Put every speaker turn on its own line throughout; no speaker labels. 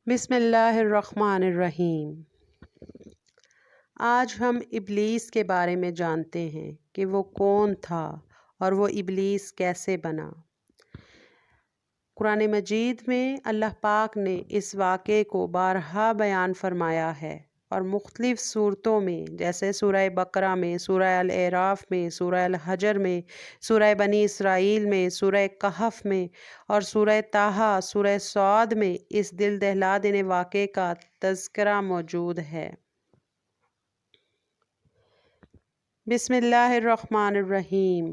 بسم اللہ الرحمن الرحیم۔ آج ہم ابلیس کے بارے میں جانتے ہیں کہ وہ کون تھا اور وہ ابلیس کیسے بنا۔ قرآن مجید میں اللہ پاک نے اس واقعے کو بارہا بیان فرمایا ہے اور مختلف صورتوں میں، جیسے سورہ بقرہ میں، سورہ الاعراف میں، سورہ الحجر میں، سورہ بنی اسرائیل میں، سورہ کہف میں اور سورہ طٰہٰ، سورہ صاد میں اس دل دہلا دینے واقعے کا تذکرہ موجود ہے۔ بسم اللہ الرحمن الرحیم۔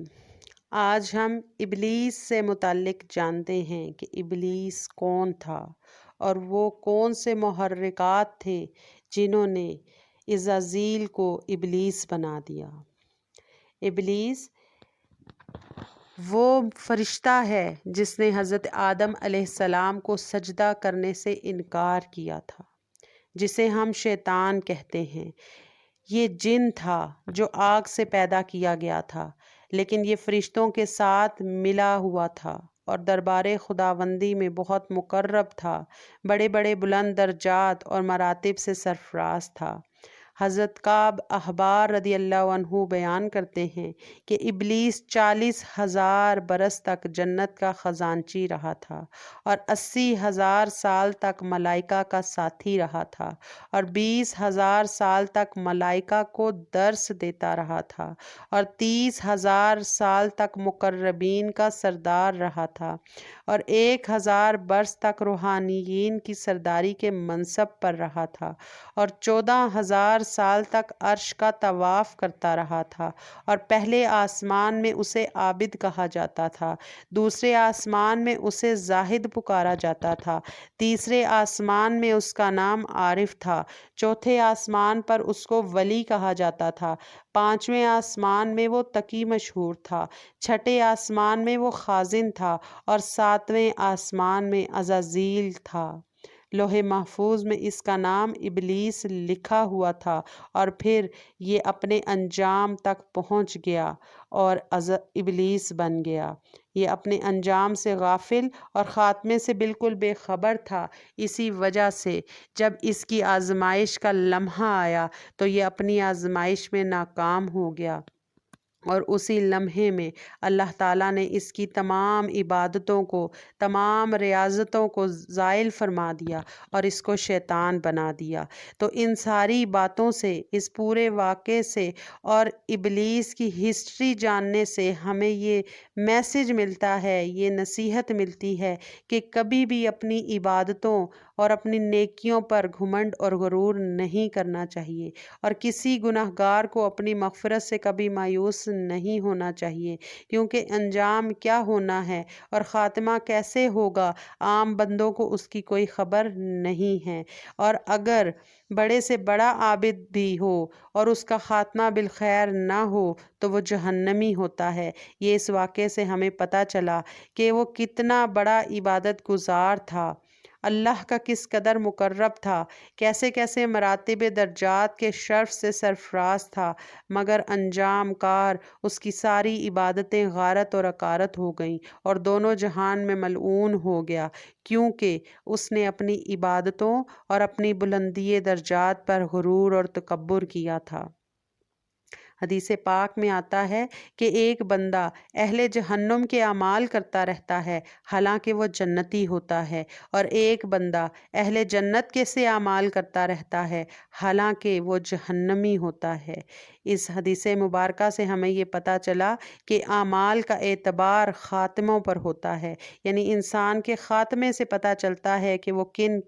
آج ہم ابلیس سے متعلق جانتے ہیں کہ ابلیس کون تھا اور وہ کون سے محرکات تھے جنہوں نے عزازیل کو ابلیس بنا دیا۔ ابلیس وہ فرشتہ ہے جس نے حضرت آدم علیہ السلام کو سجدہ کرنے سے انکار کیا تھا، جسے ہم شیطان کہتے ہیں۔ یہ جن تھا جو آگ سے پیدا کیا گیا تھا، لیکن یہ فرشتوں کے ساتھ ملا ہوا تھا اور دربار خداوندی میں بہت مقرب تھا، بڑے بڑے بلند درجات اور مراتب سے سرفراز تھا۔ حضرت کعب احبار رضی اللہ عنہ بیان کرتے ہیں کہ ابلیس 40,000 برس تک جنت کا خزانچی رہا تھا اور 80,000 سال تک ملائکہ کا ساتھی رہا تھا اور 20,000 سال تک ملائکہ کو درس دیتا رہا تھا اور 30,000 سال تک مقربین کا سردار رہا تھا اور 1,000 برس تک روحانیین کی سرداری کے منصب پر رہا تھا اور 14,000 سال تک عرش کا طواف کرتا رہا تھا اور پہلے آسمان میں اسے عابد کہا جاتا تھا، دوسرے آسمان میں اسے زاہد پکارا جاتا تھا، تیسرے آسمان میں اس کا نام عارف تھا، چوتھے آسمان پر اس کو ولی کہا جاتا تھا، پانچویں آسمان میں وہ تقی مشہور تھا، چھٹے آسمان میں وہ خازن تھا اور ساتویں آسمان میں عزازیل تھا۔ لوح محفوظ میں اس کا نام ابلیس لکھا ہوا تھا اور پھر یہ اپنے انجام تک پہنچ گیا اور ابلیس بن گیا۔ یہ اپنے انجام سے غافل اور خاتمے سے بالکل بے خبر تھا، اسی وجہ سے جب اس کی آزمائش کا لمحہ آیا تو یہ اپنی آزمائش میں ناکام ہو گیا اور اسی لمحے میں اللہ تعالیٰ نے اس کی تمام عبادتوں کو، تمام ریاضتوں کو زائل فرما دیا اور اس کو شیطان بنا دیا۔ تو ان ساری باتوں سے، اس پورے واقعے سے اور ابلیس کی ہسٹری جاننے سے ہمیں یہ میسج ملتا ہے، یہ نصیحت ملتی ہے کہ کبھی بھی اپنی عبادتوں اور اپنی نیکیوں پر گھمنڈ اور غرور نہیں کرنا چاہیے اور کسی گناہ گار کو اپنی مغفرت سے کبھی مایوس نہیں ہونا چاہیے، کیونکہ انجام کیا ہونا ہے اور خاتمہ کیسے ہوگا عام بندوں کو اس کی کوئی خبر نہیں ہے، اور اگر بڑے سے بڑا عابد بھی ہو اور اس کا خاتمہ بالخیر نہ ہو تو وہ جہنمی ہوتا ہے۔ یہ اس واقعے سے ہمیں پتہ چلا کہ وہ کتنا بڑا عبادت گزار تھا، اللہ کا کس قدر مقرب تھا، کیسے کیسے مراتب درجات کے شرف سے سرفراز تھا، مگر انجام کار اس کی ساری عبادتیں غارت اور عقارت ہو گئیں اور دونوں جہان میں ملعون ہو گیا، کیونکہ اس نے اپنی عبادتوں اور اپنی بلندی درجات پر غرور اور تکبر کیا تھا۔ حدیث پاک میں آتا ہے کہ ایک بندہ اہل جہنم کے اعمال کرتا رہتا ہے حالانکہ وہ جنتی ہوتا ہے، اور ایک بندہ اہل جنت کے سے اعمال کرتا رہتا ہے حالانکہ وہ جہنمی ہوتا ہے۔ اس حدیث مبارکہ سے ہمیں یہ پتہ چلا کہ اعمال کا اعتبار خاتموں پر ہوتا ہے، یعنی انسان کے خاتمے سے پتہ چلتا ہے کہ وہ کن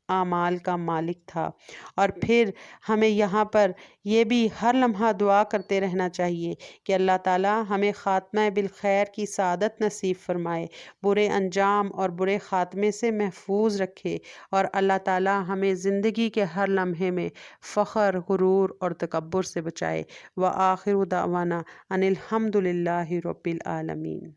اعمال کا مالک تھا۔ اور پھر ہمیں یہاں پر یہ بھی ہر لمحہ دعا کرتے رہنا چاہیے کہ اللہ تعالیٰ ہمیں خاتمہ بالخیر کی سعادت نصیب فرمائے، برے انجام اور برے خاتمے سے محفوظ رکھے، اور اللہ تعالیٰ ہمیں زندگی کے ہر لمحے میں فخر، غرور اور تکبر سے بچائے۔ وآخر دعوانا ان الحمد للہ رب العالمین۔